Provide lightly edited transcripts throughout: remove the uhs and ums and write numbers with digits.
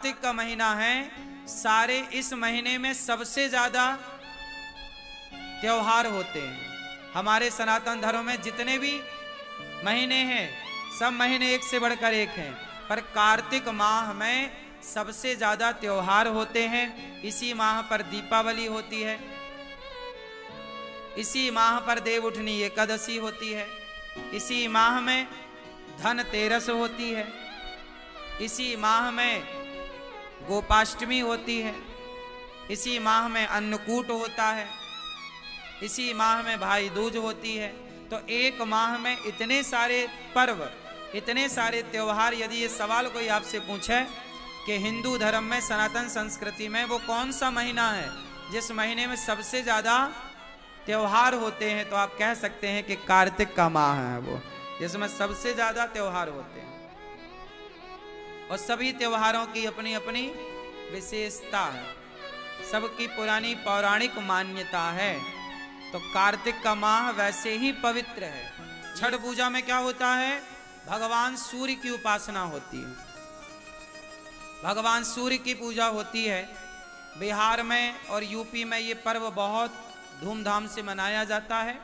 कार्तिक का महीना है, सारे इस महीने में सबसे ज्यादा त्योहार होते हैं। हमारे सनातन धर्म में जितने भी महीने हैं, सब महीने एक से बढ़कर एक हैं, पर कार्तिक माह में सबसे ज्यादा त्योहार होते हैं। इसी माह पर दीपावली होती है, इसी माह पर देवउठनी एकादशी होती है, इसी माह में धनतेरस होती है, इसी माह में गोपाष्टमी होती है, इसी माह में अन्नकूट होता है, इसी माह में भाई दूज होती है। तो एक माह में इतने सारे पर्व, इतने सारे त्योहार। यदि ये सवाल कोई आपसे पूछे कि हिंदू धर्म में, सनातन संस्कृति में वो कौन सा महीना है जिस महीने में सबसे ज्यादा त्योहार होते हैं, तो आप कह सकते हैं कि कार्तिक का माह है वो, जिसमें सबसे ज्यादा त्योहार होते हैं। और सभी त्योहारों की अपनी अपनी विशेषता है, सबकी पुरानी पौराणिक मान्यता है। तो कार्तिक का माह वैसे ही पवित्र है। छठ पूजा में क्या होता है? भगवान सूर्य की उपासना होती है, भगवान सूर्य की पूजा होती है। बिहार में और यूपी में ये पर्व बहुत धूमधाम से मनाया जाता है।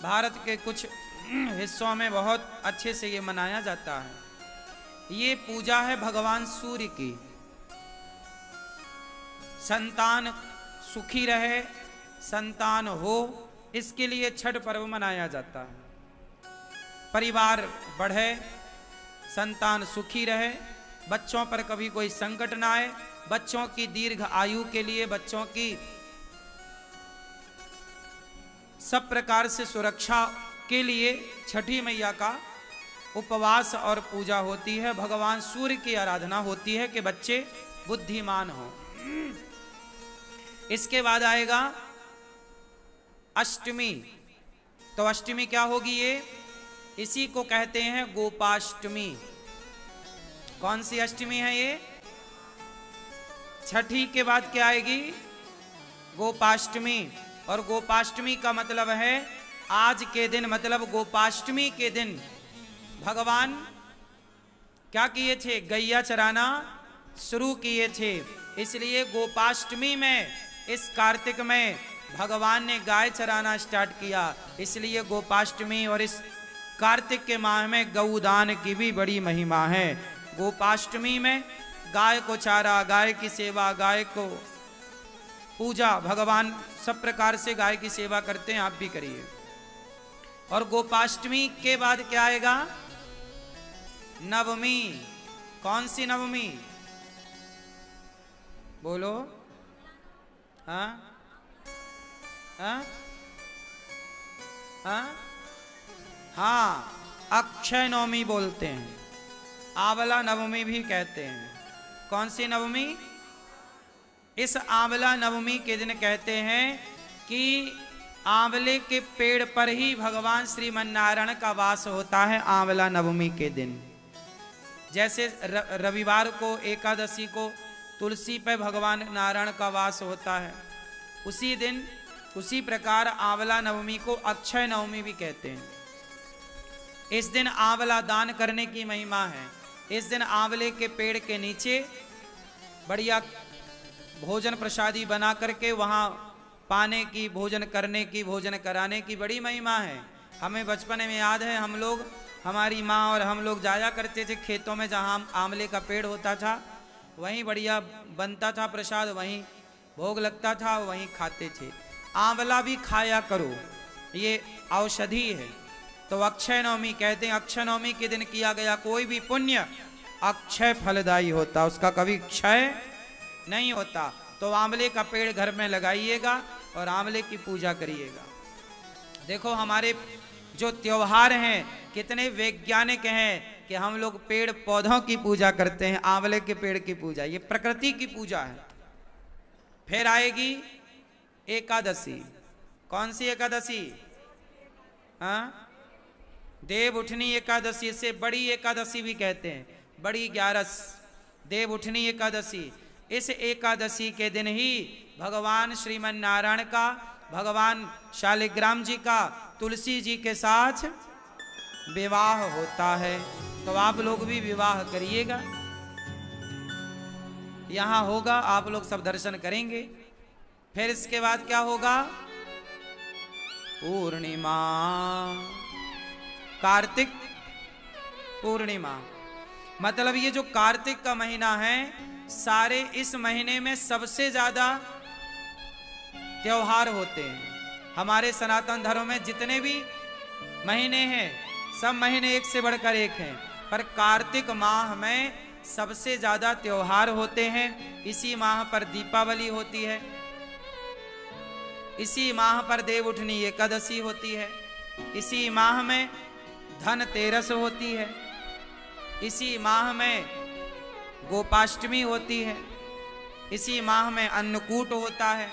भारत के कुछ हिस्सों में बहुत अच्छे से ये मनाया जाता है। ये पूजा है भगवान सूर्य की। संतान सुखी रहे, संतान हो, इसके लिए छठ पर्व मनाया जाता है। परिवार बढ़े, संतान सुखी रहे, बच्चों पर कभी कोई संकट ना आए, बच्चों की दीर्घ आयु के लिए, बच्चों की सब प्रकार से सुरक्षा के लिए छठी मैया का उपवास और पूजा होती है। भगवान सूर्य की आराधना होती है कि बच्चे बुद्धिमान हो। इसके बाद आएगा अष्टमी। तो अष्टमी क्या होगी? ये इसी को कहते हैं गोपाष्टमी। कौन सी अष्टमी है ये? छठी के बाद क्या आएगी? गोपाष्टमी। और गोपाष्टमी का मतलब है आज के दिन, मतलब गोपाष्टमी के दिन भगवान क्या किए थे? गैया चराना शुरू किए थे। इसलिए गोपाष्टमी में, इस कार्तिक में भगवान ने गाय चराना स्टार्ट किया। इसलिए गोपाष्टमी और इस कार्तिक के माह में गौदान की भी बड़ी महिमा है। गोपाष्टमी में गाय को चारा, गाय की सेवा, गाय को पूजा, भगवान सब प्रकार से गाय की सेवा करते हैं, आप भी करिए। और गोपाष्टमी के बाद क्या आएगा? नवमी। कौन सी नवमी? बोलो। हाँ हाँ हाँ हाँ, अक्षय नवमी बोलते हैं, आंवला नवमी भी कहते हैं। कौन सी नवमी? इस आंवला नवमी के दिन कहते हैं कि आंवले के पेड़ पर ही भगवान श्रीमन्नारायण का वास होता है आंवला नवमी के दिन। जैसे रविवार को, एकादशी को तुलसी पर भगवान नारायण का वास होता है, उसी दिन, उसी प्रकार आंवला नवमी को अक्षय नवमी भी कहते हैं। इस दिन आंवला दान करने की महिमा है। इस दिन आंवले के पेड़ के नीचे बढ़िया भोजन प्रसादी बना करके वहाँ पाने की, भोजन करने की, भोजन कराने की बड़ी महिमा है। हमें बचपन में याद है, हम लोग, हमारी माँ और हम लोग जाया करते थे खेतों में, जहाँ आंवले का पेड़ होता था, वहीं बढ़िया बनता था प्रसाद, वहीं भोग लगता था, वहीं खाते थे। आंवला भी खाया करो, ये औषधि है। तो अक्षय नवमी कहते हैं, अक्षय नवमी के दिन किया गया कोई भी पुण्य अक्षय फलदायी होता, उसका कभी क्षय नहीं होता। तो आंवले का पेड़ घर में लगाइएगा और आंवले की पूजा करिएगा। देखो हमारे जो त्योहार हैं कितने वैज्ञानिक हैं कि हम लोग पेड़ पौधों की पूजा करते हैं, आंवले के पेड़ की पूजा, ये प्रकृति की पूजा है। फिर आएगी एकादशी। कौन सी एकादशी? हाँ, देवउठनी एकादशी, से बड़ी एकादशी भी कहते हैं, बड़ी 11, देवउठनी एकादशी। इस एकादशी के दिन ही भगवान श्रीमन्नारायण का, भगवान शालिग्राम जी का तुलसी जी के साथ विवाह होता है। तो आप लोग भी विवाह करिएगा। यहाँ होगा, आप लोग सब दर्शन करेंगे। फिर इसके बाद क्या होगा? पूर्णिमा, कार्तिक पूर्णिमा। मतलब ये जो कार्तिक का महीना है, सारे इस महीने में सबसे ज्यादा त्योहार होते हैं। हमारे सनातन धर्म में जितने भी महीने हैं, सब महीने एक से बढ़कर एक हैं, पर कार्तिक माह में सबसे ज्यादा त्योहार होते हैं। इसी माह पर दीपावली होती है, इसी माह पर देवउठनी एकादशी होती है, इसी माह में धनतेरस होती है, इसी माह में गोपाष्टमी होती है, इसी माह में अन्नकूट होता है,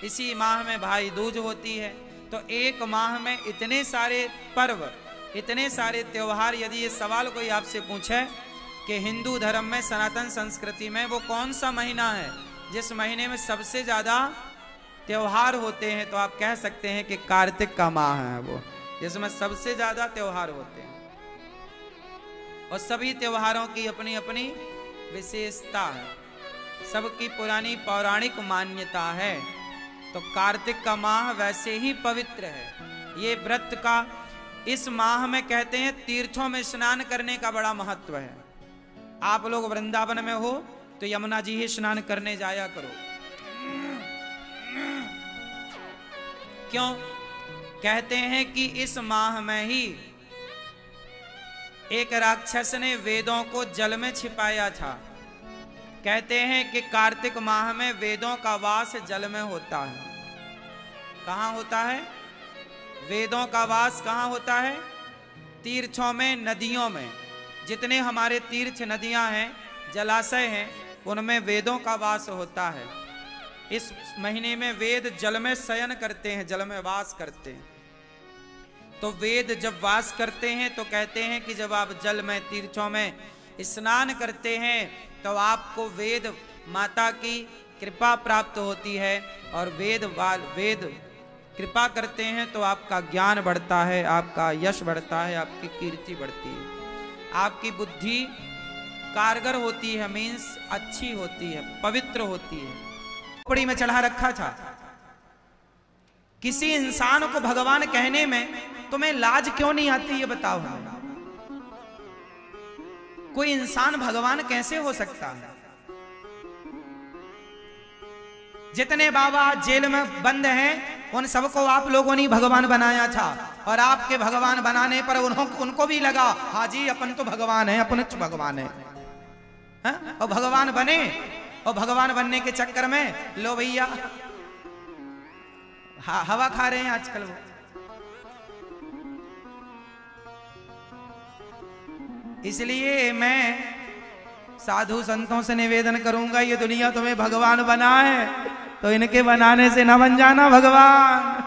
इसी माह में भाई दूज होती है। तो एक माह में इतने सारे पर्व, इतने सारे त्योहार। यदि ये सवाल कोई आपसे पूछे कि हिंदू धर्म में, सनातन संस्कृति में वो कौन सा महीना है जिस महीने में सबसे ज्यादा त्योहार होते हैं, तो आप कह सकते हैं कि कार्तिक का माह है वो, जिसमें सबसे ज्यादा त्योहार होते हैं। और सभी त्योहारों की अपनी अपनी विशेषता है, सबकी पुरानी पौराणिक मान्यता है। तो कार्तिक का माह वैसे ही पवित्र है। ये व्रत का, इस माह में कहते हैं तीर्थों में स्नान करने का बड़ा महत्व है। आप लोग वृंदावन में हो तो यमुना जी ही स्नान करने जाया करो। क्यों? कहते हैं कि इस माह में ही एक राक्षस ने वेदों को जल में छिपाया था। कहते हैं कि कार्तिक माह में वेदों का वास जल में होता है। कहाँ होता है? वेदों का वास कहाँ होता है? तीर्थों में, नदियों में। जितने हमारे तीर्थ नदियां हैं, जलाशय हैं, उनमें वेदों का वास होता है। इस महीने में वेद जल में शयन करते हैं, जल में वास करते हैं। तो वेद जब वास करते हैं तो कहते हैं कि जब आप जल में, तीर्थों में स्नान करते हैं तो आपको वेद माता की कृपा प्राप्त होती है। और वेद कृपा करते हैं तो आपका ज्ञान बढ़ता है, आपका यश बढ़ता है, आपकी कीर्ति बढ़ती है, आपकी बुद्धि कारगर होती है, मीन्स अच्छी होती है, पवित्र होती है। खोपड़ी में चढ़ा रखा था। किसी इंसान को भगवान कहने में तुम्हें लाज क्यों नहीं आती, ये बताओ हमें। कोई इंसान भगवान कैसे हो सकता है? जितने बाबा जेल में बंद हैं, उन सबको आप लोगों ने भगवान बनाया था। और आपके भगवान बनाने पर उनको भी लगा, हाँ जी अपन तो भगवान है, अपन भगवान है, और भगवान बने। और भगवान बनने के चक्कर में लो भैया हवा खा रहे हैं आजकल वो। इसलिए मैं साधु संतों से निवेदन करूंगा, ये दुनिया तुम्हें भगवान बना है तो इनके बनाने से न बन जाना भगवान।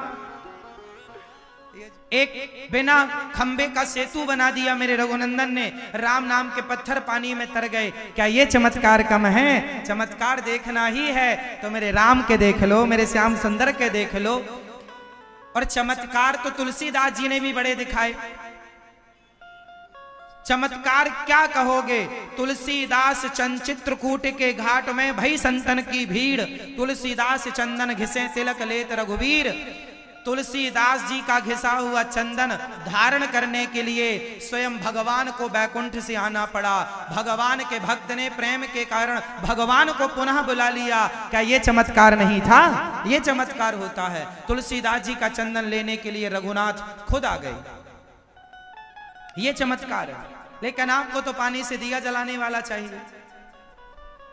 एक बिना खंबे का सेतु बना दिया मेरे रघुनंदन ने, राम नाम के पत्थर पानी में तर गए। क्या ये चमत्कार कम है? चमत्कार देखना ही है तो मेरे राम के देख लो, मेरे श्याम सुंदर के देख लो। और चमत्कार तो तुलसीदास जी ने भी बड़े दिखाए। चमत्कार क्या कहोगे? तुलसीदास चित्रकूट के घाट में भई संतन की भीड़, तुलसीदास चंदन घिसे तिलक लेत रघुवीर। तुलसीदास जी का घिसा हुआ चंदन धारण करने के लिए स्वयं भगवान को बैकुंठ से आना पड़ा। भगवान के भक्त ने प्रेम के कारण भगवान को पुनः बुला लिया। क्या ये चमत्कार नहीं था? ये चमत्कार होता है। तुलसीदास जी का चंदन लेने के लिए रघुनाथ खुद आ गए, ये चमत्कार है। लेकिन आपको तो पानी से दिया जलाने वाला चाहिए।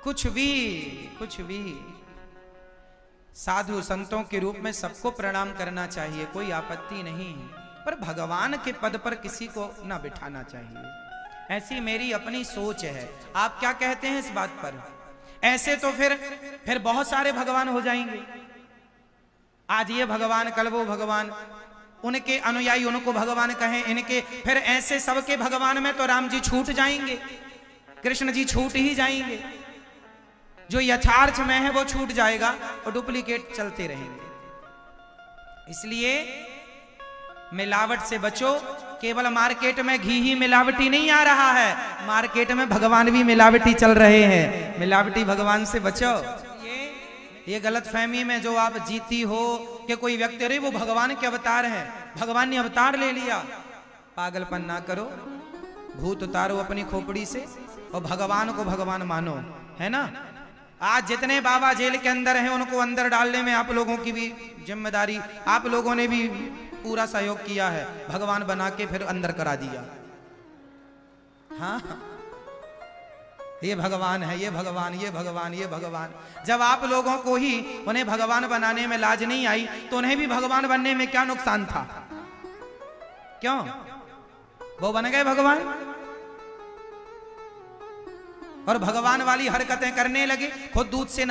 कुछ भी साधु संतों के रूप में सबको प्रणाम करना चाहिए, कोई आपत्ति नहीं, पर भगवान के पद पर किसी को ना बिठाना चाहिए। ऐसी मेरी अपनी सोच है। आप क्या कहते हैं इस बात पर? ऐसे तो फिर बहुत सारे भगवान हो जाएंगे। आज ये भगवान, कल वो भगवान, उनके अनुयायी उनको भगवान कहें, इनके फिर ऐसे सबके भगवान में तो राम जी छूट जाएंगे, कृष्ण जी छूट ही जाएंगे। जो यथार्थ में है वो छूट जाएगा और डुप्लीकेट चलते रहेंगे। इसलिए मिलावट से बचो। केवल मार्केट में घी ही मिलावटी नहीं आ रहा है, मार्केट में भगवान भी मिलावटी चल रहे हैं। मिलावटी भगवान से बचो। ये गलत फहमी में जो आप जीती हो कि कोई व्यक्ति अरे वो भगवान के अवतार हैं, भगवान ने अवतार ले लिया, पागलपन ना करो। भूत उतारो अपनी खोपड़ी से और भगवान को भगवान मानो, है ना। आज जितने बाबा जेल के अंदर हैं उनको अंदर डालने में आप लोगों की भी जिम्मेदारी, आप लोगों ने भी पूरा सहयोग किया है। भगवान बना के फिर अंदर करा दिया। हाँ, ये भगवान है, ये भगवान, ये भगवान, ये भगवान। जब आप लोगों को ही उन्हें भगवान बनाने में लाज नहीं आई तो उन्हें भी भगवान बनने में क्या नुकसान था? क्यों? वो बन गए भगवान और भगवान वाली हरकतें करने लगे। खुद दूध से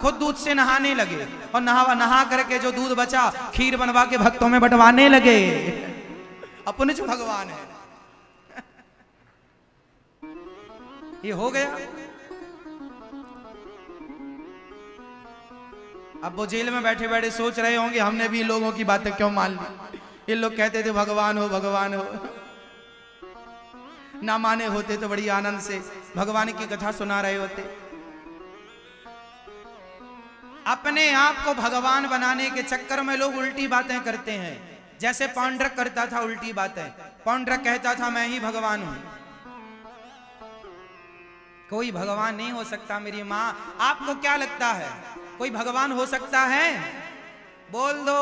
खुद दूध से नहाने लगे और नहा करके जो दूध बचा खीर बनवा के भक्तों में बंटवाने लगे। अपने जो भगवान है ये हो गया। अब वो जेल में बैठे बैठे सोच रहे होंगे हमने भी लोगों की बातें क्यों मान ली। ये लोग कहते थे भगवान हो भगवान हो, ना माने होते तो बड़ी आनंद से भगवान की कथा सुना रहे होते। अपने आप को भगवान बनाने के चक्कर में लोग उल्टी बातें करते हैं। जैसे पौंड्रक करता था उल्टी बातें। पौंड्रक कहता था मैं ही भगवान हूं। कोई भगवान नहीं हो सकता मेरी मां। आपको क्या लगता है कोई भगवान हो सकता है? बोल दो,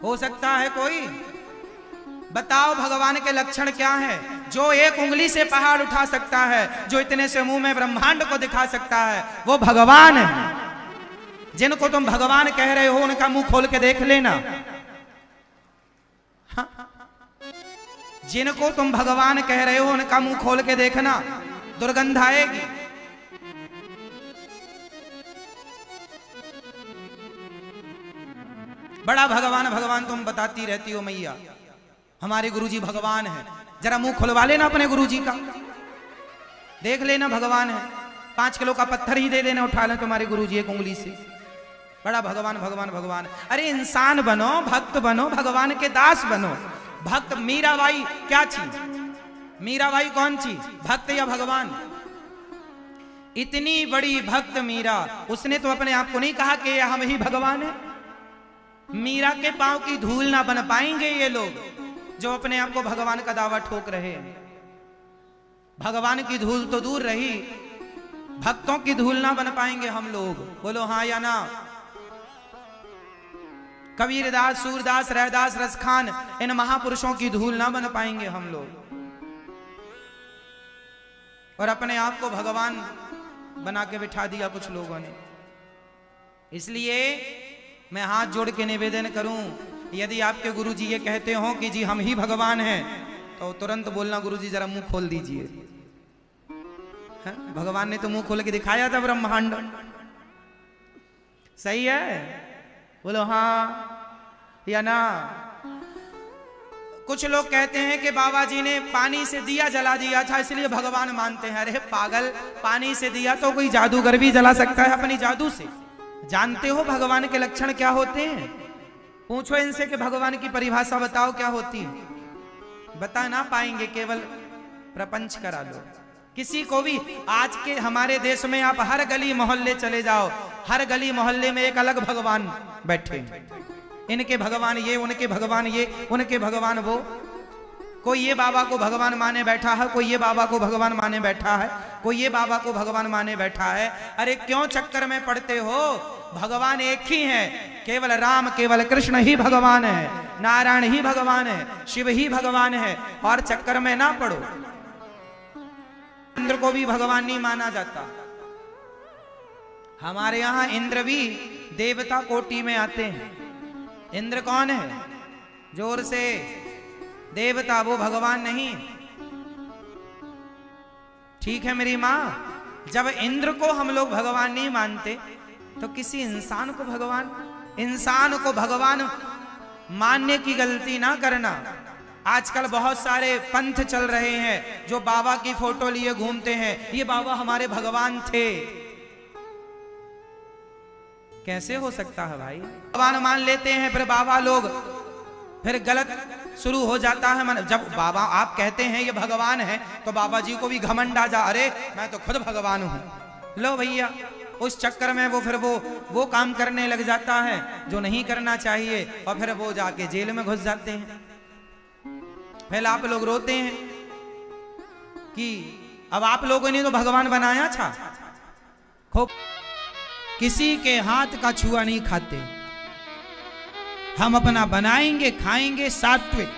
हो सकता है कोई? बताओ भगवान के लक्षण क्या है? जो एक उंगली से पहाड़ उठा सकता है, जो इतने से मुंह में ब्रह्मांड को दिखा सकता है, वो भगवान है। जिनको तुम भगवान कह रहे हो उनका मुंह खोल के देख लेना। हाँ? जिनको तुम भगवान कह रहे हो उनका मुंह खोल के देखना, दुर्गंध आएगी। बड़ा भगवान भगवान तुम बताती रहती हो मैया, हमारे गुरुजी भगवान है। जरा मुंह खुलवा लेना अपने गुरुजी का, देख लेना भगवान है। 5 किलो का पत्थर ही दे देना, उठा लें तुम्हारे गुरुजी एक उंगली से। बड़ा भगवान भगवान भगवान। अरे इंसान बनो, भक्त बनो, भगवान के दास बनो। भक्त मीराबाई क्या चीज? मीराबाई कौन चीज? भक्त या भगवान? इतनी बड़ी भक्त मीरा, उसने तो अपने आप को नहीं कहा कि हम ही भगवान है। मीरा के पांव की धूल ना बन पाएंगे ये लोग जो अपने आप को भगवान का दावा ठोक रहे हैं। भगवान की धूल तो दूर रही, भक्तों की धूल ना बन पाएंगे हम लोग। बोलो हाँ या ना? कबीरदास, सूरदास, रैदास, रसखान, इन महापुरुषों की धूल ना बन पाएंगे हम लोग। और अपने आप को भगवान बना के बिठा दिया कुछ लोगों ने। इसलिए मैं हाथ जोड़ के निवेदन करूं, यदि आपके गुरुजी ये कहते हो कि जी हम ही भगवान हैं, तो तुरंत बोलना गुरुजी जरा मुंह खोल दीजिए। भगवान ने तो मुंह खोल के दिखाया था ब्रह्मांड। सही है? बोलो हाँ या ना? कुछ लोग कहते हैं कि बाबा जी ने पानी से दिया जला दिया था इसलिए भगवान मानते हैं। अरे पागल, पानी से दिया तो कोई जादूगर भी जला सकता है अपनी जादू से। जानते हो भगवान के लक्षण क्या होते हैं? पूछो इनसे कि भगवान की परिभाषा बताओ क्या होती है। बता ना पाएंगे, केवल प्रपंच करा लो। किसी को भी आज के हमारे देश में आप हर गली मोहल्ले चले जाओ, हर गली मोहल्ले में एक अलग भगवान बैठे। इनके भगवान ये, उनके भगवान ये, उनके भगवान वो। कोई ये बाबा को भगवान माने बैठा है, कोई ये बाबा को भगवान माने बैठा है, कोई ये बाबा को भगवान माने बैठा है। अरे क्यों चक्कर में पड़ते हो? भगवान एक ही है, केवल राम, केवल कृष्ण ही भगवान है, नारायण ही भगवान है, शिव ही भगवान है। और चक्कर में ना पड़ो। इंद्र को भी भगवान नहीं माना जाता। हमारे यहां इंद्र भी देवता कोटि में आते हैं। इंद्र कौन है? जोर से। देवता, वो भगवान नहीं। ठीक है मेरी मां, जब इंद्र को हम लोग भगवान नहीं मानते तो किसी इंसान को भगवान, इंसान को भगवान मानने की गलती ना करना। आजकल बहुत सारे पंथ चल रहे हैं जो बाबा की फोटो लिए घूमते हैं, ये बाबा हमारे भगवान थे। कैसे हो सकता है भाई? भगवान मान लेते हैं, फिर बाबा लोग, फिर गलत शुरू हो जाता है मन। जब बाबा आप कहते हैं ये भगवान है, तो बाबा जी को भी घमंड आ जा, अरे मैं तो खुद भगवान हूं। लो भैया, उस चक्कर में वो फिर वो काम करने लग जाता है जो नहीं करना चाहिए, और फिर वो जाके जेल में घुस जाते हैं। फिर आप लोग रोते हैं कि अब आप लोगों ने तो भगवान बनाया था। खूब किसी के हाथ का छुआ नहीं खाते, हम अपना बनाएंगे खाएंगे सात्विक,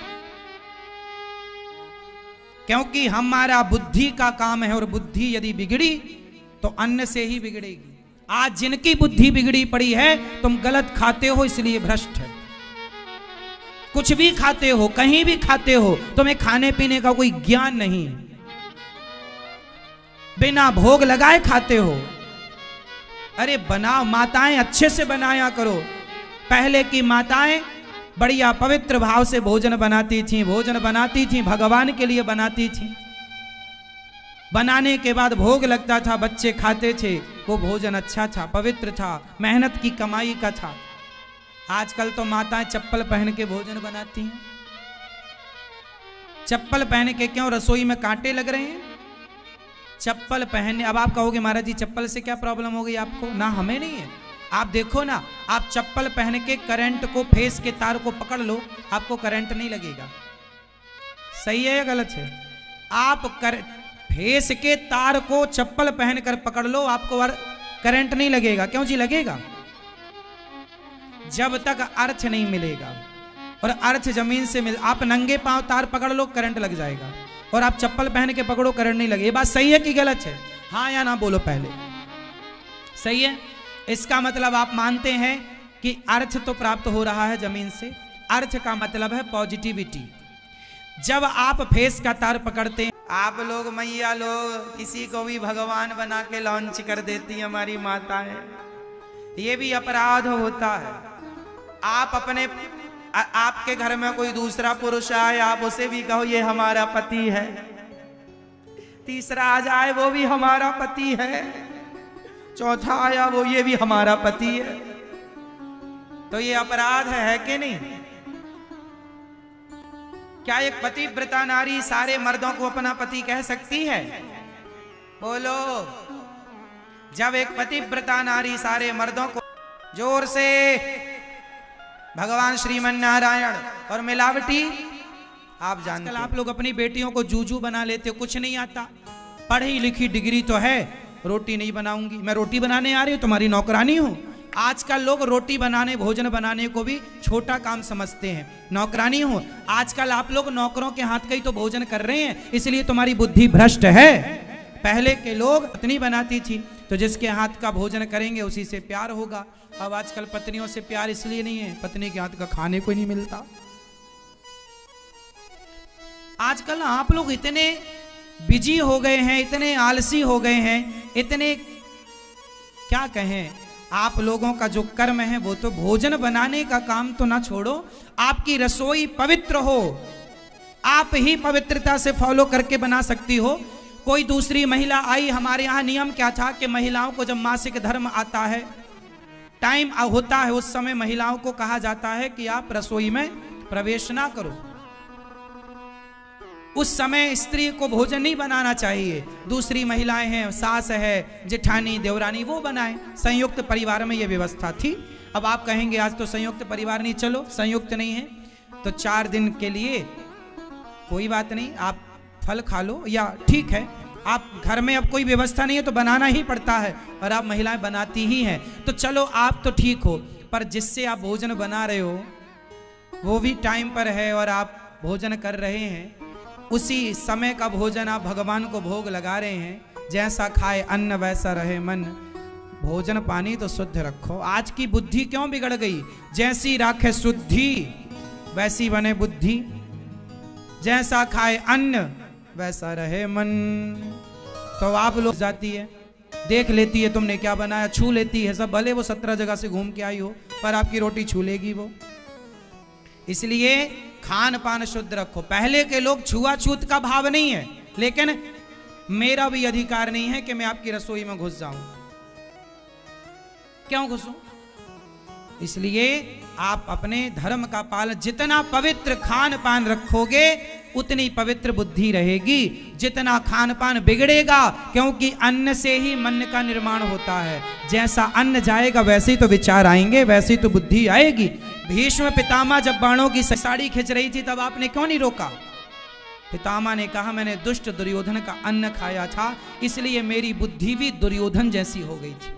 क्योंकि हमारा बुद्धि का काम है, और बुद्धि यदि बिगड़ी तो अन्न से ही बिगड़ेगी। आज जिनकी बुद्धि बिगड़ी पड़ी है, तुम गलत खाते हो इसलिए भ्रष्ट है। कुछ भी खाते हो, कहीं भी खाते हो, तुम्हें खाने पीने का कोई ज्ञान नहीं है, बिना भोग लगाए खाते हो। अरे बनाओ, माताएं अच्छे से बनाया करो। पहले की माताएं बढ़िया पवित्र भाव से भोजन बनाती थी, भोजन बनाती थी भगवान के लिए बनाती थी। बनाने के बाद भोग लगता था, बच्चे खाते थे, वो भोजन अच्छा था, पवित्र था, मेहनत की कमाई का था। आजकल तो माताएं चप्पल पहन के भोजन बनाती हैं। चप्पल पहन के क्यों? रसोई में कांटे लग रहे हैं। चप्पल पहनने, अब आप कहोगे महाराज जी चप्पल से क्या प्रॉब्लम हो गई आपको? ना, हमें नहीं है। आप देखो ना, आप चप्पल पहन के करंट को, फेस के तार को पकड़ लो, आपको करंट नहीं लगेगा। सही है या गलत है? आप फेस के तार को चप्पल पहनकर पकड़ लो, आपको करंट नहीं लगेगा। क्यों जी लगेगा? जब तक अर्थ नहीं मिलेगा, और अर्थ जमीन से मिल, आप नंगे पांव तार पकड़ लो, करंट लग जाएगा, और आप चप्पल पहन के पकड़ो, करंट नहीं लगे। ये बात सही है कि गलत है? हाँ या ना बोलो पहले। सही है। इसका मतलब आप मानते हैं कि अर्थ तो प्राप्त हो रहा है जमीन से। अर्थ का मतलब है पॉजिटिविटी। जब आप फेस का तार पकड़ते हैं, आप लोग मैया लोग किसी को भी भगवान बना के लॉन्च कर देती है हमारी माता है, ये भी अपराध होता है। आप अपने, आपके घर में कोई दूसरा पुरुष आए, आप उसे भी कहो ये हमारा पति है, तीसरा आ जाए वो भी हमारा पति है, चौथा आया वो ये भी हमारा पति है, तो ये अपराध है कि नहीं? क्या एक पतिव्रता नारी सारे मर्दों को अपना पति कह सकती है? बोलो। जब एक पतिव्रता नारी सारे मर्दों को, जोर से, भगवान श्रीमन नारायण। और मिलावटी आप जानते हैं, आप लोग अपनी बेटियों को जूजू बना लेते हो, कुछ नहीं आता, पढ़ी लिखी डिग्री तो है, रोटी नहीं बनाऊंगी, मैं रोटी बनाने आ रही हूं, तुम्हारी नौकरानी हूं। आजकल लोग रोटी बनाने, भोजन बनाने को भी छोटा काम समझते हैं, नौकरानी हूं। आजकल आप लोग नौकरों के हाथ का ही तो भोजन कर रहे हैं, इसलिए तुम्हारी बुद्धि भ्रष्ट है। पहले के लोग पत्नी बनाती थी, तो जिसके हाथ का भोजन करेंगे उसी से प्यार होगा। अब आजकल पत्नियों से प्यार इसलिए नहीं है, पत्नी के हाथ का खाने को नहीं मिलता। आजकल आप लोग इतने बिजी हो गए हैं, इतने आलसी हो गए हैं, इतने क्या कहें, आप लोगों का जो कर्म है वो तो भोजन बनाने का काम तो ना छोड़ो, आपकी रसोई पवित्र हो, आप ही पवित्रता से फॉलो करके बना सकती हो। कोई दूसरी महिला आई, हमारे यहाँ नियम क्या था कि महिलाओं को जब मासिक धर्म आता है, टाइम होता है, उस समय महिलाओं को कहा जाता है कि आप रसोई में प्रवेश ना करो। उस समय स्त्री को भोजन नहीं बनाना चाहिए, दूसरी महिलाएं हैं, सास है, जेठानी, देवरानी, वो बनाएं। संयुक्त परिवार में ये व्यवस्था थी। अब आप कहेंगे आज तो संयुक्त परिवार नहीं, चलो संयुक्त नहीं है तो 4 दिन के लिए कोई बात नहीं, आप फल खा लो, या ठीक है आप घर में अब कोई व्यवस्था नहीं है तो बनाना ही पड़ता है, और आप महिलाएं बनाती ही हैं, तो चलो आप तो ठीक हो, पर जिससे आप भोजन बना रहे हो वो भी टाइम पर है और आप भोजन कर रहे हैं, उसी समय का भोजन आप भगवान को भोग लगा रहे हैं। जैसा खाए अन्न वैसा रहे मन, भोजन पानी तो शुद्ध रखो। आज की बुद्धि क्यों बिगड़ गई? जैसी राखे शुद्धि वैसी बने बुद्धि, जैसा खाए अन्न वैसा रहे मन। तो आप लोग जाती है, देख लेती है तुमने क्या बनाया, छू लेती है सब, भले वो 17 जगह से घूम के आई हो, पर आपकी रोटी छू लेगी वो। इसलिए खान पान शुद्ध रखो। पहले के लोग छुआछूत का भाव नहीं है, लेकिन मेरा भी अधिकार नहीं है कि मैं आपकी रसोई में घुस जाऊं। क्यों घुसूं? इसलिए आप अपने धर्म का पालन, जितना पवित्र खान पान रखोगे उतनी पवित्र बुद्धि रहेगी। जितना खान पान बिगड़ेगा, क्योंकि अन्न से ही मन का निर्माण होता है, जैसा अन्न जाएगा वैसे ही तो विचार आएंगे, वैसे ही तो बुद्धि आएगी। भीष्म पितामह जब बाणों की साड़ी खींच रही थी तब आपने क्यों नहीं रोका? पितामह ने कहा मैंने दुष्ट दुर्योधन का अन्न खाया था, इसलिए मेरी बुद्धि भी दुर्योधन जैसी हो गई थी।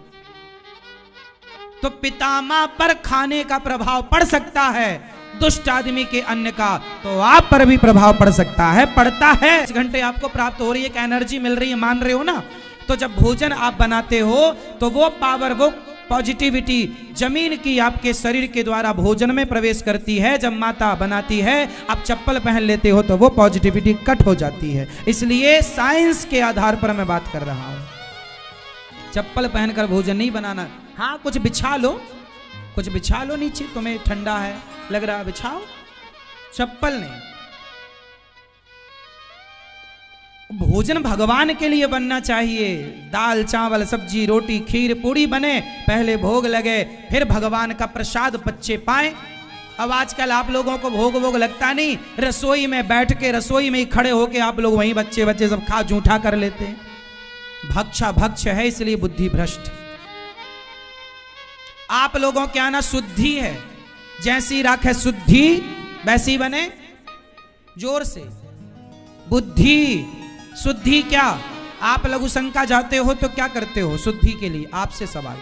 तो पितामह पर खाने का प्रभाव पड़ सकता है, दुष्ट आदमी के अन्न का तो आप पर भी प्रभाव पड़ सकता है, पड़ता है। 5 घंटे आपको प्राप्त हो रही है, एक एनर्जी मिल रही है, मान रहे हो ना? तो जब भोजन आप बनाते हो तो वो पावर, वो पॉजिटिविटी जमीन की आपके शरीर के द्वारा भोजन में प्रवेश करती है। जब माता बनाती है, आप चप्पल पहन लेते हो तो वो पॉजिटिविटी कट हो जाती है। इसलिए साइंस के आधार पर मैं बात कर रहा हूं, चप्पल पहनकर भोजन नहीं बनाना। हाँ, कुछ बिछा लो, कुछ बिछा लो नीचे, तुम्हें ठंडा है लग रहा, बिछाओ, चप्पल नहीं। भोजन भगवान के लिए बनना चाहिए। दाल चावल सब्जी रोटी खीर पूड़ी बने, पहले भोग लगे, फिर भगवान का प्रसाद बच्चे पाए। अब आजकल आप लोगों को भोग भोग लगता नहीं, रसोई में बैठ के, रसोई में ही खड़े होके आप लोग वहीं बच्चे बच्चे सब खा जूठा कर लेते हैं। भक्षा भक्ष है, इसलिए बुद्धि भ्रष्ट। आप लोगों के आना शुद्धि है, जैसी राख है शुद्धि वैसी बने। जोर से, बुद्धि शुद्धि। क्या आप लघु शंका जाते हो तो क्या करते हो शुद्धि के लिए? आपसे सवाल,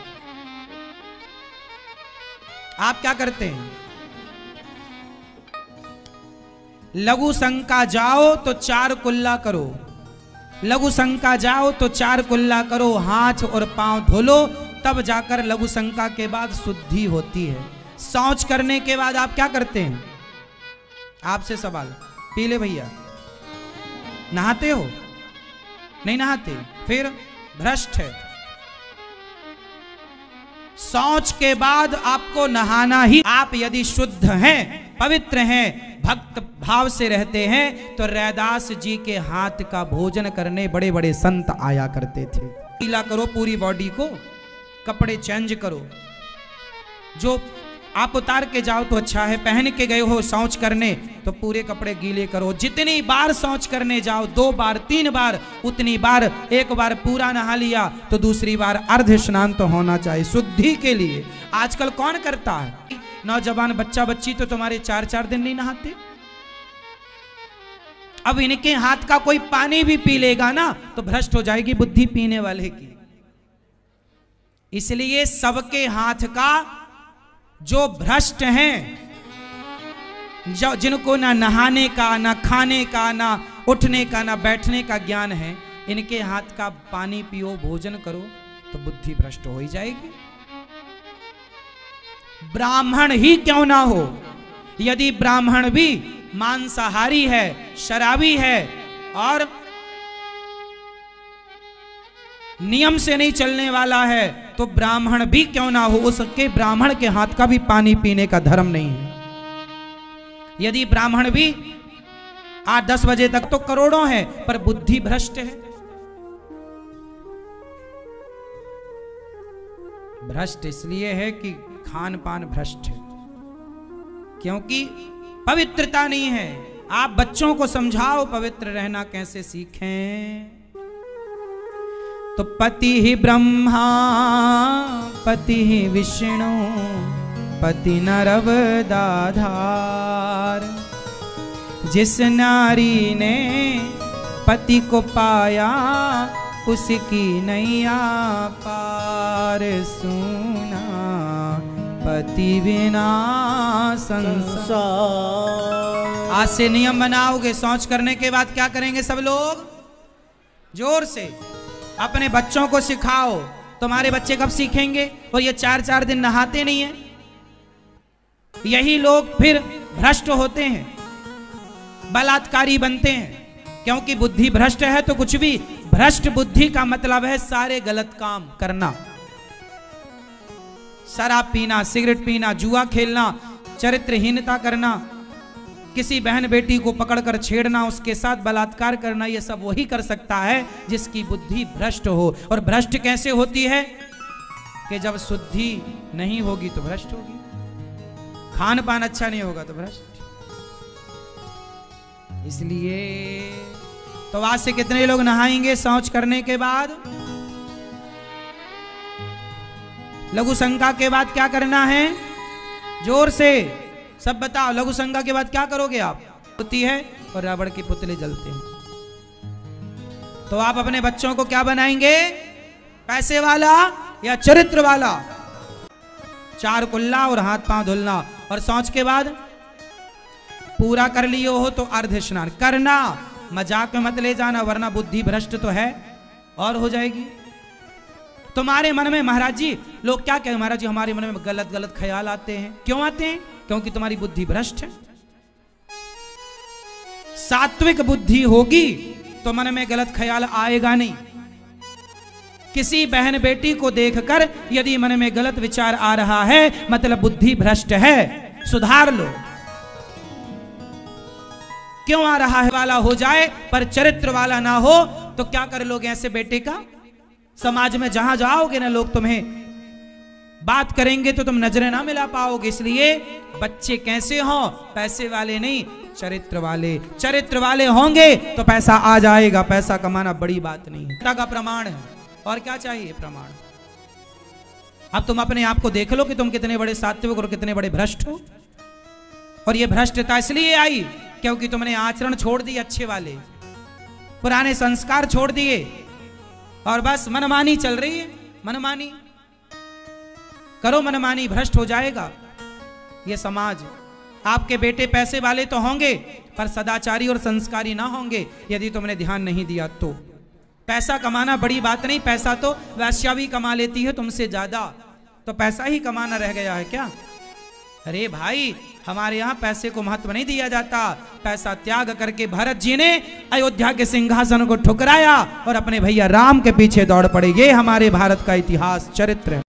आप क्या करते हैं? लघु शंका जाओ तो 4 कुल्ला करो, लघु शंका जाओ तो 4 कुल्ला करो, हाथ और पांव धो लो, तब जाकर लघु शंका के बाद शुद्धि होती है। शौच करने के बाद आप क्या करते हैं? आपसे सवाल, पीले भैया, नहाते हो? नहीं नहाते, फिर भ्रष्ट है। शौच के बाद आपको नहाना ही। आप यदि शुद्ध हैं, पवित्र हैं, भक्त भाव से रहते हैं, तो रैदास जी के हाथ का भोजन करने बड़े बड़े संत आया करते थे। गीला करो पूरी बॉडी को, कपड़े चेंज करो, जो आप उतार के जाओ तो अच्छा है, पहन के गए हो शौच करने तो पूरे कपड़े गीले करो। जितनी बार शौच करने जाओ, 2 बार 3 बार, उतनी बार, एक बार पूरा नहा लिया तो दूसरी बार अर्ध स्नान तो होना चाहिए शुद्धि के लिए। आजकल कौन करता है? नौजवान बच्चा बच्ची तो तुम्हारे 4-4 दिन नहीं नहाते। अब इनके हाथ का कोई पानी भी पी लेगा ना तो भ्रष्ट हो जाएगी बुद्धि पीने वाले की। इसलिए सबके हाथ का, जो भ्रष्ट हैं, जिनको ना नहाने का, ना खाने का, ना उठने का, ना बैठने का ज्ञान है, इनके हाथ का पानी पियो, भोजन करो तो बुद्धि भ्रष्ट हो ही जाएगी। ब्राह्मण ही क्यों ना हो, यदि ब्राह्मण भी मांसाहारी है, शराबी है और नियम से नहीं चलने वाला है, तो ब्राह्मण भी क्यों ना हो, उसके ब्राह्मण के हाथ का भी पानी पीने का धर्म नहीं है। यदि ब्राह्मण भी 8-10 बजे तक तो करोड़ों है, पर बुद्धि भ्रष्ट है। भ्रष्ट इसलिए है कि खान पान भ्रष्ट है, क्योंकि पवित्रता नहीं है। आप बच्चों को समझाओ पवित्र रहना कैसे सीखें। तो पति ही ब्रह्मा, पति ही विष्णु, पति नरवदाधार। जिस नारी ने पति को पाया, उसकी नैया पार। सुना पति बिना संसार। आज से नियम बनाओगे, शौच करने के बाद क्या करेंगे सब लोग? जोर से अपने बच्चों को सिखाओ। तुम्हारे बच्चे कब सीखेंगे? और ये 4-4 दिन नहाते नहीं है। यही लोग फिर भ्रष्ट होते हैं, बलात्कारी बनते हैं, क्योंकि बुद्धि भ्रष्ट है। तो कुछ भी भ्रष्ट बुद्धि का मतलब है सारे गलत काम करना, शराब पीना, सिगरेट पीना, जुआ खेलना, चरित्रहीनता करना, किसी बहन बेटी को पकड़कर छेड़ना, उसके साथ बलात्कार करना। ये सब वही कर सकता है जिसकी बुद्धि भ्रष्ट हो। और भ्रष्ट कैसे होती है? कि जब शुद्धि नहीं होगी तो भ्रष्ट होगी। खान पान अच्छा नहीं होगा तो भ्रष्ट। इसलिए तो आज से कितने लोग नहाएंगे शौच करने के बाद? लघु शंका के बाद क्या करना है? जोर से सब बताओ, लघु शंका के बाद क्या करोगे आप? होती है और रावण के पुतले जलते हैं। तो आप अपने बच्चों को क्या बनाएंगे? पैसे वाला या चरित्र वाला? 4 कुल्ला और हाथ पांव धुलना, और शौच के बाद पूरा कर लियो हो तो अर्ध स्नान करना। मजाक में मत ले जाना, वरना बुद्धि भ्रष्ट तो है और हो जाएगी। तुम्हारे मन में महाराज जी, लोग क्या कहें महाराज जी, हमारे मन में गलत गलत ख्याल आते हैं। क्यों आते हैं? क्योंकि तुम्हारी बुद्धि भ्रष्ट है। सात्विक बुद्धि होगी तो मन में गलत ख्याल आएगा नहीं। किसी बहन बेटी को देखकर यदि मन में गलत विचार आ रहा है, मतलब बुद्धि भ्रष्ट है, सुधार लो। क्यों आ रहा है वाला हो जाए पर चरित्र वाला ना हो तो क्या कर लोगे ऐसे बेटे का? समाज में जहां जाओगे ना, लोग तुम्हें बात करेंगे तो तुम नजरें ना मिला पाओगे। इसलिए बच्चे कैसे हो? पैसे वाले नहीं, चरित्र वाले। चरित्र वाले होंगे तो पैसा आ जाएगा। पैसा कमाना बड़ी बात नहीं है, का प्रमाण है। और क्या चाहिए प्रमाण? अब तुम अपने आप को देख लो कि तुम कितने बड़े सात्विक और कितने बड़े भ्रष्ट हो। और ये भ्रष्टता इसलिए आई क्योंकि तुमने आचरण छोड़ दिए अच्छे वाले, पुराने संस्कार छोड़ दिए और बस मनमानी चल रही है। मनमानी करो, मनमानी, भ्रष्ट हो जाएगा ये समाज। आपके बेटे पैसे वाले तो होंगे पर सदाचारी और संस्कारी ना होंगे यदि तुमने ध्यान नहीं दिया तो। पैसा कमाना बड़ी बात नहीं, पैसा तो वैश्या भी कमा लेती है तुमसे ज्यादा, तो पैसा ही कमाना रह गया है क्या? अरे भाई, हमारे यहाँ पैसे को महत्व नहीं दिया जाता। पैसा त्याग करके भरत जी ने अयोध्या के सिंहासन को ठुकराया और अपने भैया राम के पीछे दौड़ पड़े। ये हमारे भारत का इतिहास, चरित्र है।